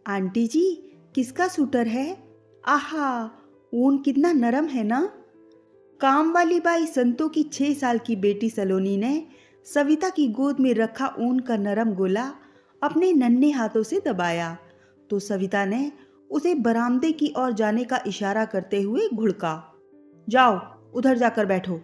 Aunty जी, किसका sweater है? आहा, ऊन कितना नरम है ना। काम वाली बाई संतो की 6 साल की बेटी सलोनी ने सविता की गोद में रखा ऊन का नरम गोला अपने नन्हे हाथों से दबाया तो सविता ने उसे बरामदे की ओर जाने का इशारा करते हुए घुड़का। जाओ, उधर जाकर बैठो।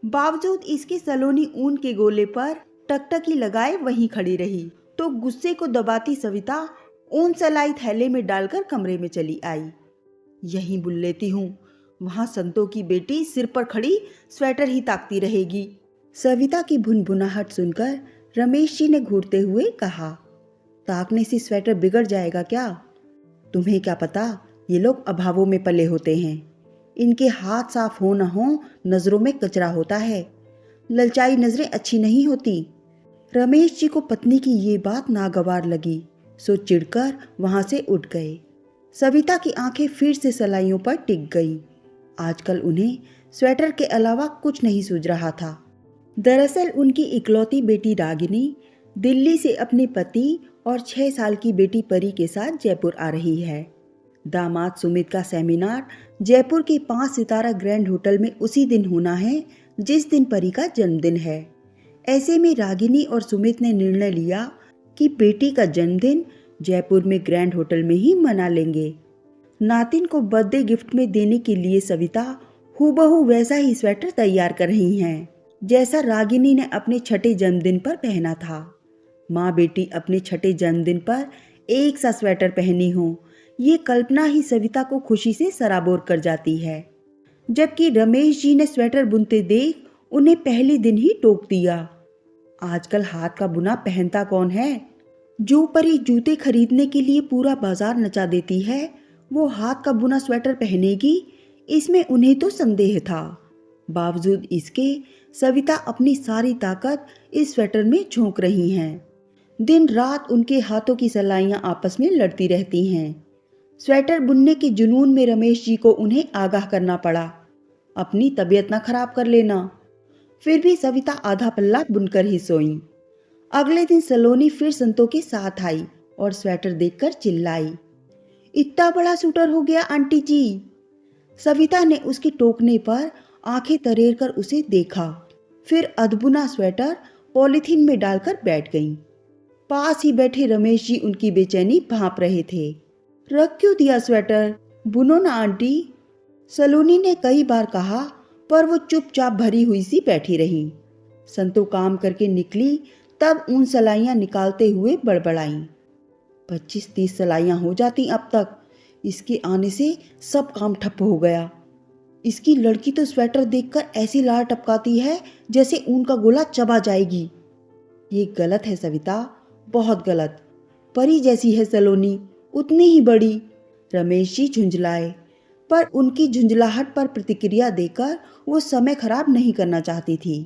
बावजूद इसके सलोनी ऊन के गोले पर टकटकी लगाए वहीं खड़ी रही तो गुस्से को दबाती सविता ऊन सलाई थैले में डालकर कमरे में चली आई। यहीं बुल लेती हूँ, वहां संतो की बेटी सिर पर खड़ी स्वेटर ही ताकती रहेगी। सविता की भुनभुनाहट सुनकर रमेश जी ने घूरते हुए कहा, ताकने से स्वेटर बिगड़ जाएगा क्या? तुम्हें क्या पता, ये लोग अभावों में पले होते हैं। इनके हाथ साफ हो न हो, नजरों में कचरा होता है। ललचाई नजरें अच्छी नहीं होती। रमेश जी को पत्नी की ये बात नागवार लगी, सो चिढ़कर वहां से उठ गए। सविता की आंखें फिर से सलाइयों पर टिक गईं। आजकल उन्हें स्वेटर के अलावा कुछ नहीं सूझ रहा था। दरअसल उनकी इकलौती बेटी रागिनी दिल्ली से अपने पति और 6 साल की बेटी परी के साथ जयपुर आ रही है। दामाद सुमित का सेमिनार जयपुर के 5 सितारा ग्रैंड होटल में उसी दिन होना है जिस दिन परी का जन्मदिन है। ऐसे में रागिनी और सुमित ने निर्णय लिया कि बेटी का जन्मदिन जयपुर में ग्रैंड होटल में ही मना लेंगे। नातिन को बर्थडे गिफ्ट में देने के लिए सविता हूबहू वैसा ही स्वेटर तैयार कर रही हैं जैसा रागिनी ने अपने छठे जन्मदिन पर पहना था। माँ बेटी अपने छठे जन्मदिन पर एक सा स्वेटर पहनी हो, ये कल्पना ही सविता को खुशी से सराबोर कर जाती है। जबकि रमेश जी ने स्वेटर बुनते देख उन्हें पहले दिन ही टोक दिया। आजकल हाथ का बुना पहनता कौन है? जो परी जूते खरीदने के लिए पूरा बाजार नचा देती है, वो हाथ का बुना स्वेटर पहनेगी, इसमें उन्हें तो संदेह था। बावजूद इसके सविता अपनी सारी ताकत इस स्वेटर में झोंक रही हैं। दिन रात उनके हाथों की सलाइयां आपस में लड़ती रहती हैं। स्वेटर बुनने के जुनून में रमेश जी को उन्हें आगाह करना पड़ा, अपनी तबीयत न खराब कर लेना। फिर भी सविता आधा पल्ला बुनकर ही सोई। अगले दिन सलोनी फिर संतों के साथ आई और स्वेटर देखकर चिल्लाई, इतना बड़ा सूटर हो गया आंटी जी। सविता ने उसके टोकने पर आंखें तरेर कर उसे देखा, फिर अधबुना स्वेटर पॉलिथीन में डालकर बैठ गईं। पास ही बैठे रमेश जी उनकी बेचैनी भांप रहे थे। रख क्यों दिया स्वेटर, बुनो ना आंटी। सलोनी ने कई बार कहा, पर वो चुपचाप भरी हुई सी बैठी रही। संतो काम करके निकली तब उन सलाइयां निकालते हुए बड़बड़ाई, 25-30 सलाइयां हो जाती अब तक। इसके आने से सब काम ठप हो गया। इसकी लड़की तो स्वेटर देखकर ऐसी लार टपकाती है जैसे ऊन का गोला चबा जाएगी। ये गलत है सविता, बहुत गलत। परी जैसी है सलोनी, उतनी ही बड़ी। रमेश जी झुंझलाए, पर उनकी झुंझलाहट पर प्रतिक्रिया देकर वो समय खराब नहीं करना चाहती थी।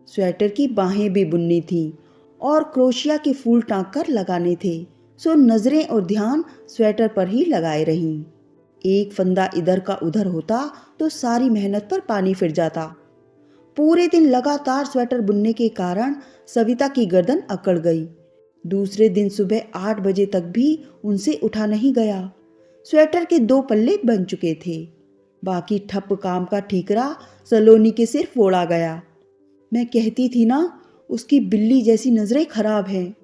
स्वेटर की बाहें भी बुननी थी और क्रोशिया के फूल टांक कर लगाने थे, सो नजरें और ध्यान स्वेटर पर ही लगाए रहीं। एक फंदा इधर का उधर होता तो सारी मेहनत पर पानी फिर जाता। पूरे दिन लगातार स्वेटर बुनने के कारण सविता की गर्दन अकड़ गई। दूसरे दिन सुबह 8 बजे तक भी उनसे उठा नहीं गया। स्वेटर के 2 पल्ले बन चुके थे। बाकी ठप काम का ठीकरा सलोनी के सिर फोड़ा गया। मैं कहती थी ना, उसकी बिल्ली जैसी नजरें खराब हैं।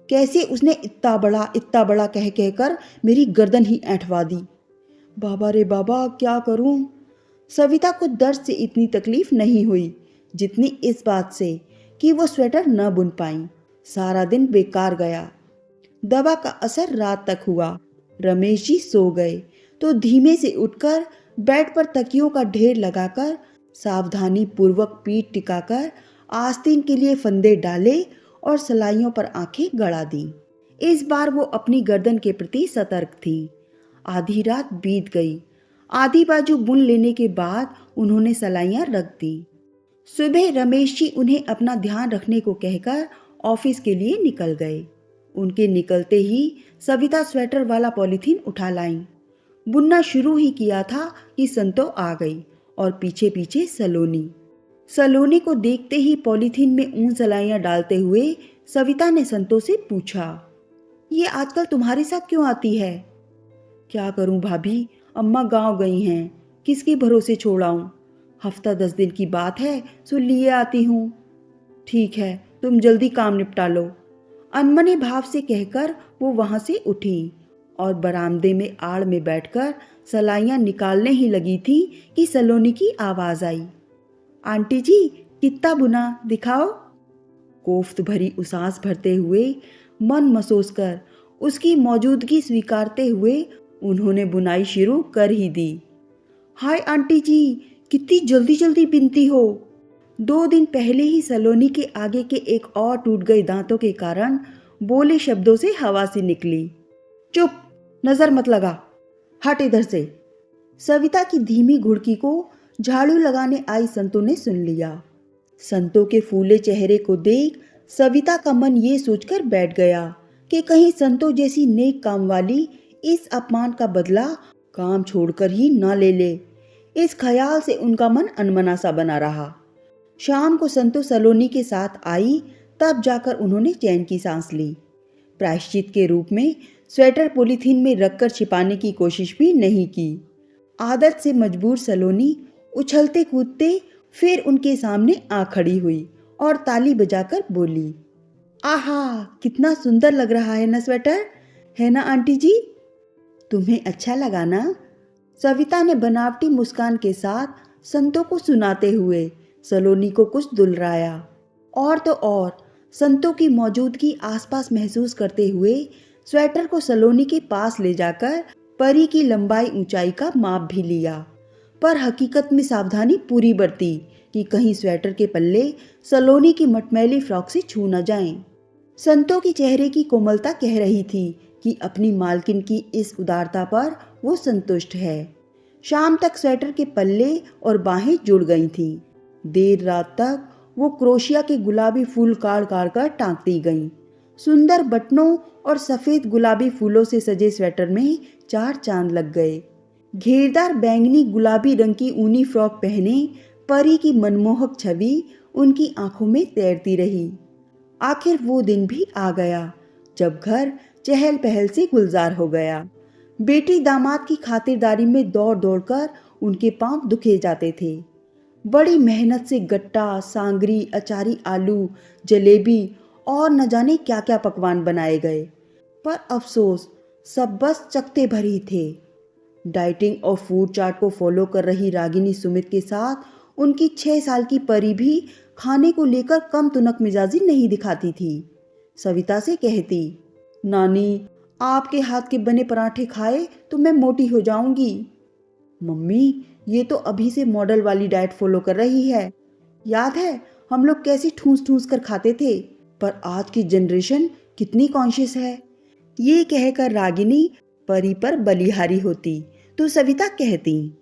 कैसे उसने इतना बड़ा कह कहकर मेरी गर्दन ही ऐंठवा दी। बाबा रे बाबा, क्या करूं। सविता को दर्द से इतनी तकलीफ नहीं हुई जितनी इस बात से कि वो स्वेटर न बुन पाई। सारा दिन बेकार गया। दवा का असर रात तक हुआ। रमेश जी सो गए तो धीमे से उठकर बेड पर तकियों का ढेर लगाकर सावधानी पूर्वक पीठ टिकाकर आस्तीन के लिए फंदे डाले और सलाइयों पर आंखें गड़ा दी। इस बार वो अपनी गर्दन के प्रति सतर्क थी। आधी रात बीत गई। आधी बाजू बुन लेने के बाद उन्होंने सलाइयां रख दी। सुबह रमेश जी उन्हें अपना ध्यान रखने को कहकर ऑफिस के लिए निकल गए। उनके निकलते ही सविता स्वेटर वाला पॉलिथीन उठा लाई। बुनना शुरू ही किया था कि संतो आ गई और पीछे पीछे सलोनी। सलोनी को देखते ही पॉलिथीन में ऊन सलाइयां डालते हुए सविता ने संतो से पूछा, ये आजकल तुम्हारे साथ क्यों आती है? क्या करूं भाभी, अम्मा गांव गई हैं, किसके भरोसे छोड़ाऊं? हफ्ता 10 दिन की बात है, सो लिए आती हूं। ठीक है, तुम जल्दी काम निपटा लो। अनमने भाव से कहकर वो वहां से उठी और बरामदे में आड़ में बैठकर सलाइयां निकालने ही लगी थी कि सलोनी की आवाज आई। आंटी जी, कितना बुना, दिखाओ। कोफ्त भरी उसास भरते हुए, मन मसोस कर, उसकी मौजूदगी स्वीकारते हुए उन्होंने बुनाई शुरू कर ही दी। हाय आंटी जी, कितनी जल्दी जल्दी बिनती हो। 2 दिन पहले ही सलोनी के आगे के एक और टूट गए दांतों के कारण बोले शब्दों से हवा सी निकली। चुप, नजर मत लगा, हट इधर से। सविता की धीमी घुड़की को झाड़ू लगाने आई संतों ने सुन लिया। संतों के फूले चेहरे को देख सविता का मन ये सोचकर बैठ गया कि कहीं संतों जैसी नेक काम वाली इस अपमान का बदला काम छोड़कर ही न ले ले। इस ख्याल से उनका मन अनमना सा बना रहा। शाम को संतो सलोनी के साथ आई, तब जाकर उन्होंने चैन की सांस ली। प्रायश्चित के रूप में स्वेटर पॉलीथीन में रखकर छिपाने की कोशिश भी नहीं की। आदत से मजबूर सलोनी उछलते कूदते फिर उनके सामने आ खड़ी हुई और ताली बजाकर बोली, आहा, कितना सुंदर लग रहा है ना स्वेटर, है ना आंटी जी? तुम्हें अच्छा लगा ना? सविता ने बनावटी मुस्कान के साथ संतों को सुनाते हुए सलोनी को कुछ दुलराया। और तो और संतों की मौजूदगी आसपास महसूस करते हुए स्वेटर को सलोनी के पास ले जाकर परी की लंबाई ऊंचाई का माप भी लिया, पर हकीकत में सावधानी पूरी बरती कि कहीं स्वेटर के पल्ले सलोनी की मटमैली फ्रॉक से छू न जाएं। संतों की चेहरे की कोमलता कह रही थी कि अपनी मालकिन की इस उदारता पर वो संतुष्ट है। शाम तक स्वेटर के पल्ले और बाहें जुड़ गई थीं। देर रात तक वो क्रोशिया के गुलाबी फूल काढ़ काढ़ कर टांगती गईं। सुंदर बटनों और सफेद गुलाबी फूलों से सजे स्वेटर में 4 चांद लग गए। घेरदार बैंगनी गुलाबी रंग की ऊनी फ्रॉक पहने परी की मनमोहक छवि उनकी आंखों में तैरती रही। आखिर वो दिन भी आ गया जब घर चहल पहल से गुलजार हो गया। बेटी दामाद की खातिरदारी में दौड़ दौड़कर उनके पांव दुखे जाते थे। बड़ी मेहनत से गट्टा, सांगरी, अचारी आलू, जलेबी और न जाने क्या क्या पकवान बनाए गए, पर अफसोस सब बस चकते भर ही थे। डाइटिंग और फूड चार्ट को फॉलो कर रही रागिनी सुमित के साथ उनकी 6 साल की परी भी खाने को लेकर कम तुनक मिजाजी नहीं दिखाती थी। सविता से कहती, नानी, आपके हाथ के बने पराठे खाए तो मैं मोटी हो जाऊंगी। मम्मी, ये तो अभी से मॉडल वाली डाइट फॉलो कर रही है। याद है हम लोग कैसे ठूस ठूस कर खाते थे, पर आज की जनरेशन कितनी कॉन्शियस है। ये कहकर रागिनी परी पर बलिहारी होती तो सविता कहती,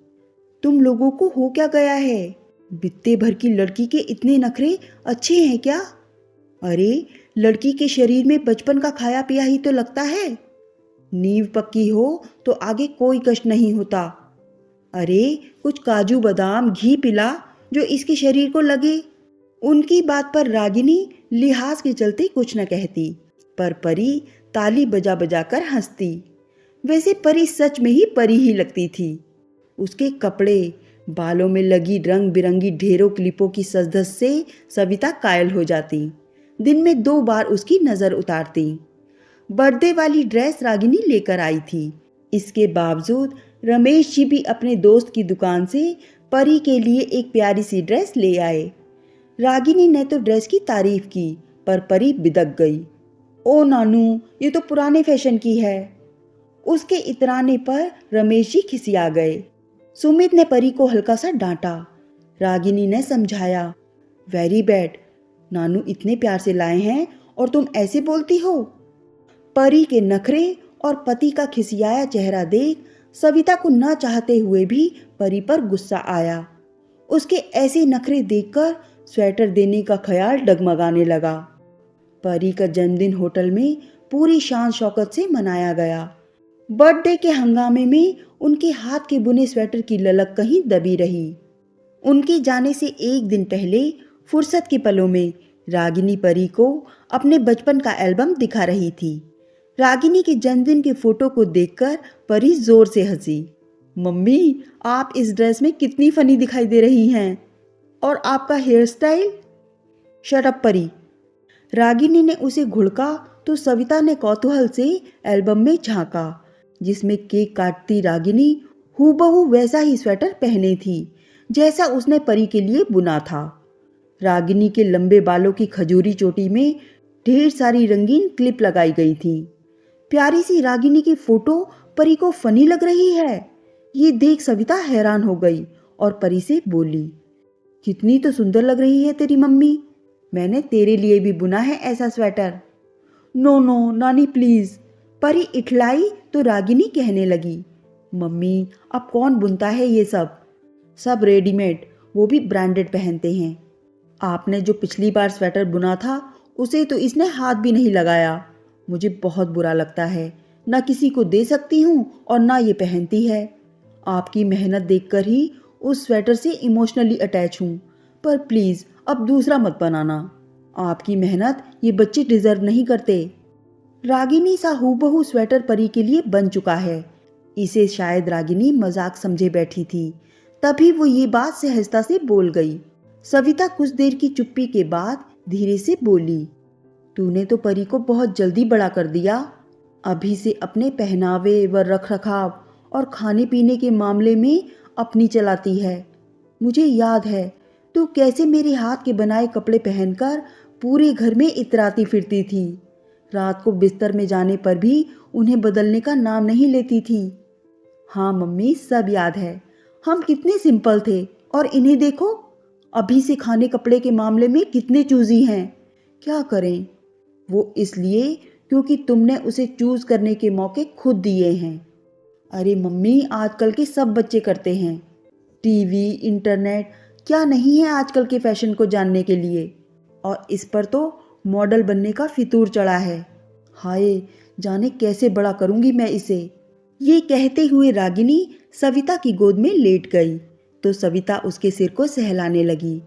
तुम लोगों को हो क्या गया है? बित्ते भर की लड़की के इतने नखरे अच्छे हैं क्या? अरे, लड़की के शरीर में बचपन का खाया पिया ही तो लगता है। नींव पक्की हो तो आगे कोई कष्ट नहीं होता। अरे, कुछ काजू बादाम घी पिला जो इसके शरीर को लगे। उनकी बात पर रागिनी लिहाज के चलते कुछ न कहती, पर परी ताली बजा बजा कर हंसती। वैसे परी सच में ही परी ही लगती थी। उसके कपड़े, बालों में लगी रंग बिरंगी ढेरों क्लिपों की सजधज से सविता कायल हो जाती। दिन में 2 बार उसकी नजर उतारती। बर्थडे वाली ड्रेस रागिनी लेकर आई थी। इसके बावजूद रमेश जी भी अपने दोस्त की दुकान से परी के लिए एक प्यारी सी ड्रेस ले आए। रागिनी ने तो ड्रेस की तारीफ की, पर परी बिदक गई। ओ नानू, ये तो पुराने फैशन की है। उसके इतराने पर रमेश जी खिसिया गए। सुमित ने परी को हल्का सा डांटा। रागिनी ने समझाया, वेरी बैड, नानू इतने प्यार से लाए हैं और तुम ऐसे बोलती हो। परी के नखरे और पति का खिसियाया चेहरा देख सविता को न चाहते हुए भी परी पर गुस्सा आया। उसके ऐसे नखरे देखकर स्वेटर देने का ख्याल डगमगाने लगा। परी का जन्मदिन होटल में पूरी शान शौकत से मनाया गया। बर्थडे के हंगामे में उनके हाथ के बुने स्वेटर की ललक कहीं दबी रही। उनके जाने से 1 दिन पहले फुर्सत के पलों में रागिनी परी को अपने बचपन का एल्बम दिखा रही थी। रागिनी के जन्मदिन के फोटो को देखकर परी जोर से हंसी। मम्मी, आप इस ड्रेस में कितनी फनी दिखाई दे रही हैं। और आपका हेयर स्टाइल। शट अप परी। रागिनी ने उसे घुड़का तो सविता ने कौतूहल से एल्बम में झांका, जिसमें केक काटती रागिनी हूबहू वैसा ही स्वेटर पहने थी जैसा उसने परी के लिए बुना था। रागिनी के लंबे बालों की खजूरी चोटी में ढेर सारी रंगीन क्लिप लगाई गई थी। प्यारी सी रागिनी की फोटो परी को फनी लग रही है। ये देख सविता हैरान हो गई और परी से बोली, कितनी तो सुंदर लग रही है तेरी मम्मी। मैंने तेरे लिए भी बुना है ऐसा स्वेटर। नो नो नानी प्लीज। परी इठलाई तो रागिनी कहने लगी, मम्मी अब कौन बुनता है ये सब। सब रेडीमेड, वो भी ब्रांडेड पहनते हैं। आपने जो पिछली बार स्वेटर बुना था उसे तो इसने हाथ भी नहीं लगाया। मुझे बहुत बुरा लगता है, ना किसी को दे सकती हूँ और ना ये पहनती है। आपकी मेहनत देखकर ही उस स्वेटर से इमोशनली अटैच हूँ, पर प्लीज़ अब दूसरा मत बनाना। आपकी मेहनत ये बच्चे डिजर्व नहीं करते। रागिनी सा हूबहू स्वेटर परी के लिए बन चुका है। इसे शायद रागिनी मजाक समझे बैठी थी, तभी वो ये बात सहजता से बोल गई। सविता कुछ देर की चुप्पी के बाद धीरे से बोली, तूने तो परी को बहुत जल्दी बड़ा कर दिया। अभी से अपने पहनावे व रख रखाव और खाने पीने के मामले में अपनी चलाती है। मुझे याद है तू कैसे मेरे हाथ के बनाए कपड़े पहनकर पूरे घर में इतराती फिरती थी। रात को बिस्तर में जाने पर भी उन्हें बदलने का नाम नहीं लेती थी। हाँ मम्मी, सब याद है। हम कितने सिंपल थे और इन्हें देखो, अभी से खाने कपड़े के मामले में कितने चूजी हैं। क्या करें, वो इसलिए क्योंकि तुमने उसे चूज करने के मौके खुद दिए हैं। अरे मम्मी, आजकल के सब बच्चे करते हैं। टीवी, इंटरनेट, क्या नहीं है आजकल के फैशन को जानने के लिए। और इस पर तो मॉडल बनने का फितूर चढ़ा है। हाय, जाने कैसे बड़ा करूंगी मैं इसे। ये कहते हुए रागिनी सविता की गोद में लेट गई तो सविता उसके सिर को सहलाने लगी।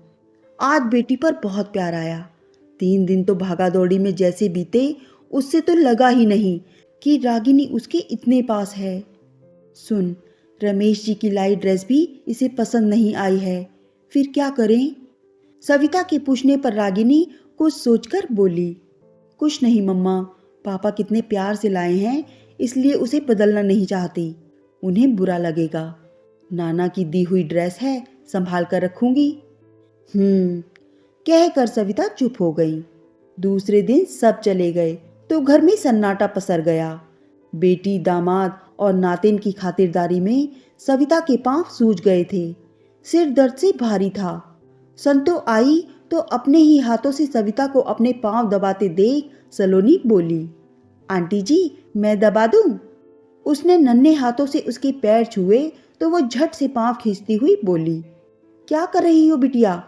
आज बेटी पर बहुत प्यार आया। 3 दिन तो भागा दौड़ी में जैसे बीते, उससे तो लगा ही नहीं कि रागिनी उसके इतने पास है। सुन, रमेश जी की लाई ड्रेस भी इसे पसंद नहीं आई है, फिर क्या करें। सविता के पूछने पर रागिनी कुछ सोचकर बोली, कुछ नहीं मम्मा, पापा कितने प्यार से लाए हैं इसलिए उसे बदलना नहीं चाहती। उन्हें बुरा लगेगा। नाना की दी हुई ड्रेस है, संभाल कर रखूंगी। कहकर सविता चुप हो गई। दूसरे दिन सब चले गए तो घर में सन्नाटा पसर गया। बेटी, दामाद और नातिन की खातिरदारी में सविता के पांव सूज गए थे। सिर दर्द से भारी था। संतो आई तो अपने ही हाथों से सविता को अपने पांव दबाते देख सलोनी बोली, आंटी जी मैं दबा दूं? उसने नन्हे हाथों से उसके पैर छुए तो वो झट से पांव खींचती हुई बोली, क्या कर रही हो बिटिया?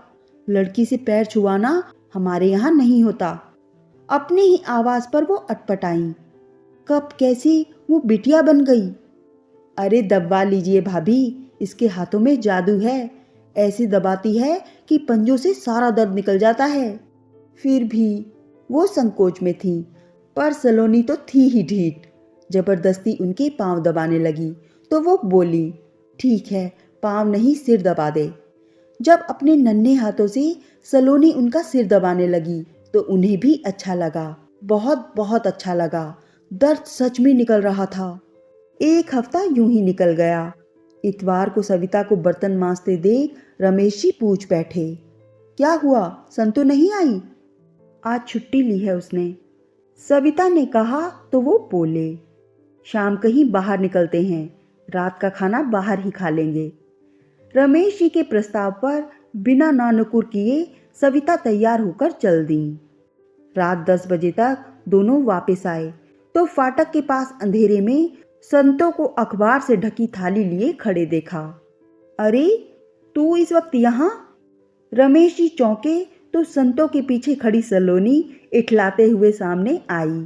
लड़की से पैर छुआना हमारे यहाँ नहीं होता। अपने ही आवाज पर वो अटपटाई। कब कैसे वो बिटिया बन गई? अरे दबा लीजिए भाभी, इसके हाथों में जादू है। ऐसे दबाती है कि पंजों से सारा दर्द निकल जाता है। फिर भी वो संकोच में थी, पर सलोनी तो थी ही ढीठ। जबरदस्ती उनके पांव दबाने लगी तो वो बोली, ठीक है, पांव नहीं सिर दबा दे। जब अपने नन्हे हाथों से सलोनी उनका सिर दबाने लगी तो उन्हें भी अच्छा लगा, बहुत बहुत अच्छा लगा। दर्द सच में निकल रहा था। 1 हफ्ता यूं ही निकल गया। इतवार को सविता को बर्तन मांजते देख रमेश जी पूछ बैठे, क्या हुआ, संतु नहीं आई? आज छुट्टी ली है उसने, सविता ने कहा तो वो बोले, शाम कहीं बाहर निकलते हैं, रात का खाना बाहर ही खा लेंगे। रमेश जी के प्रस्ताव पर बिना नानुकुर किए सविता तैयार होकर चल दी। रात 10 बजे तक दोनों वापस आए तो फाटक के पास अंधेरे में संतों को अखबार से ढकी थाली लिए खड़े देखा। अरे तू इस वक्त यहाँ? रमेश जी चौंके तो संतों के पीछे खड़ी सलोनी इठलाते हुए सामने आई।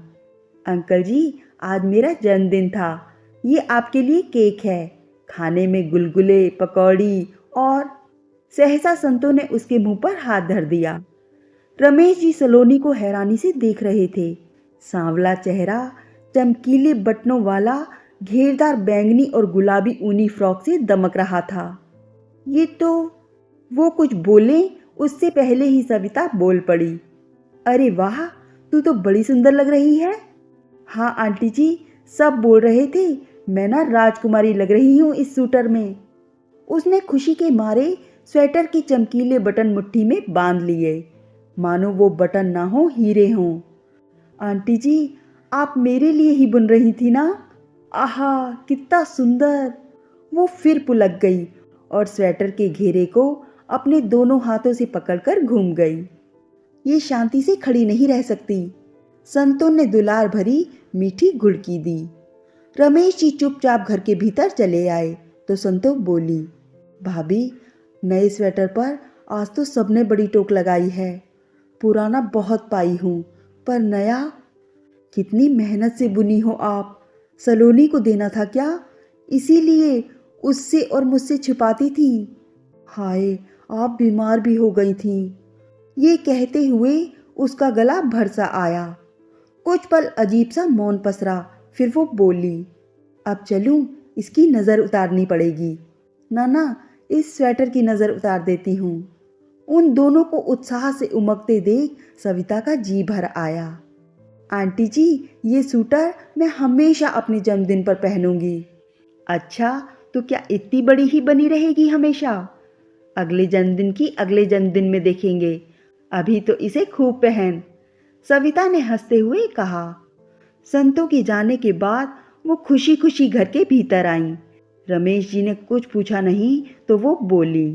अंकल जी, आज मेरा जन्मदिन था, ये आपके लिए केक है, खाने में गुलगुले, पकौड़ी और। सहसा संतों ने उसके मुंह पर हाथ धर दिया। रमेश जी सलोनी को हैरानी से देख रहे थे। सांवला चेहरा, चमकीले बटनों वाला घेरदार बैंगनी और गुलाबी ऊनी फ्रॉक से दमक रहा था। ये तो, वो कुछ बोले उससे पहले ही सविता बोल पड़ी। अरे वाह, तू तो बड़ी सुंदर लग रही है। हाँ आंटी जी, सब बोल रहे थे मैं ना राजकुमारी लग रही हूँ इस सूटर में। उसने खुशी के मारे स्वेटर की चमकीले बटन मुट्ठी में बांध लिए, मानो वो बटन ना हो हीरे हों। आंटी जी, आप मेरे लिए ही बुन रही थी ना? आहा, कितना सुंदर। वो फिर पुलक गई और स्वेटर के घेरे को अपने दोनों हाथों से पकड़कर घूम गई। ये शांति से खड़ी नहीं रह सकती। संतों ने दुलार भरी मीठी घुड़की दी। रमेश जी चुपचाप घर के भीतर चले आए तो संतों बोली, भाभी, नए स्वेटर पर आज तो सबने बड़ी टोक लगाई है। पुराना बहुत पाई हूँ, पर नया। कितनी मेहनत से बुनी हो आप। सलोनी को देना था क्या? इसीलिए उससे और मुझसे छिपाती थी। हाय, आप बीमार भी हो गई थीं। ये कहते हुए उसका गला भर सा आया। कुछ पल अजीब सा मौन पसरा, फिर वो बोली, अब चलूं? इसकी नज़र उतारनी पड़ेगी। ना, इस स्वेटर की नज़र उतार देती हूँ। उन दोनों को उत्साह से उमगते देख सविता का जी भर आया। आंटी जी, ये सूटर मैं हमेशा अपने जन्मदिन पर पहनूंगी। अच्छा, तो क्या इतनी बड़ी ही बनी रहेगी हमेशा? अगले जन्मदिन की अगले जन्मदिन में देखेंगे। अभी तो इसे खूब पहन, सविता ने हंसते हुए कहा। संतों के जाने के बाद वो खुशी खुशी घर के भीतर आईं। रमेश जी ने कुछ पूछा नहीं तो वो बोली,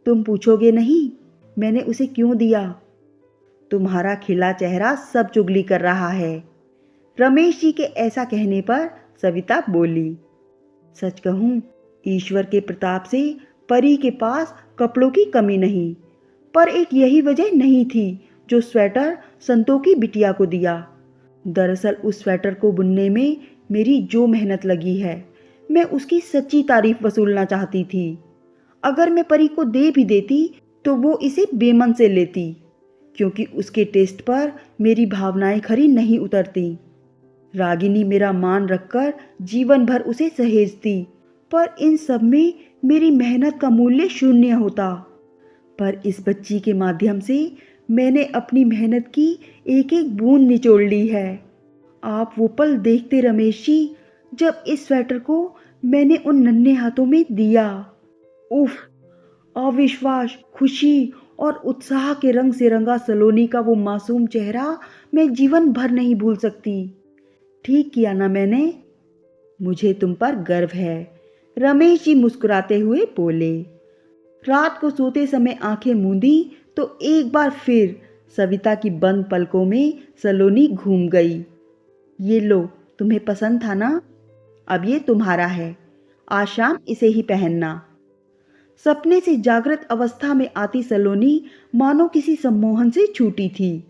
तुम पूछोगे नहीं मैंने उसे क्यों दिया? तुम्हारा खिला चेहरा सब चुगली कर रहा है। रमेश जी के ऐसा कहने पर सविता बोली, सच कहूं, ईश्वर के प्रताप से परी के पास कपड़ों की कमी नहीं, पर एक यही वजह नहीं थी जो स्वेटर संतों की बिटिया को दिया। दरअसल उस स्वेटर को बुनने में मेरी जो मेहनत लगी है, मैं उसकी सच्ची तारीफ वसूलना चाहती थी। अगर मैं परी को दे भी देती तो वो इसे बेमन से लेती, क्योंकि उसके टेस्ट पर मेरी भावनाएं खरी नहीं उतरती। रागिनी मेरा मान रखकर जीवन भर उसे सहेजती, पर इन सब में मेरी मेहनत का मूल्य शून्य होता। पर इस बच्ची के माध्यम से मैंने अपनी मेहनत की एक एक बूंद निचोड़ ली है। आप वो पल देखते रमेश जी, जब इस स्वेटर को मैंने उन नन्हे हाथों में दिया। उफ, अविश्वास, खुशी और उत्साह के रंग से रंगा सलोनी का वो मासूम चेहरा मैं जीवन भर नहीं भूल सकती। ठीक किया ना मैंने? मुझे तुम पर गर्व है, रमेश जी मुस्कुराते हुए बोले। रात को सोते समय आंखें मूंदी तो एक बार फिर सविता की बंद पलकों में सलोनी घूम गई। ये लो, तुम्हें पसंद था ना? अब ये तुम्हारा है, आज शाम इसे ही पहनना। सपने से जागृत अवस्था में आती सलोनी मानो किसी सम्मोहन से छूटी थी।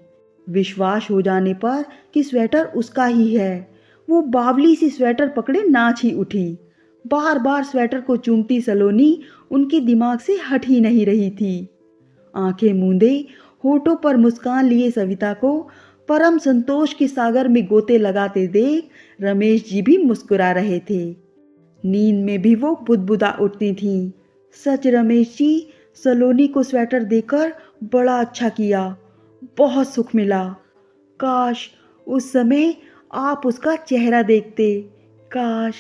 विश्वास हो जाने पर कि स्वेटर उसका ही है, वो बावली सी स्वेटर पकड़े नाच ही उठी। बार बार स्वेटर को चूमती सलोनी उनके दिमाग से हट ही नहीं रही थी। आंखें मूंदे, होठों पर मुस्कान लिए सविता को परम संतोष के सागर में गोते लगाते देख रमेश जी भी मुस्कुरा रहे थे। नींद में भी वो बुदबुदा उठती थीं। सच रमेश जी, सलोनी को स्वेटर देकर बड़ा अच्छा किया, बहुत सुख मिला। काश उस समय आप उसका चेहरा देखते, काश।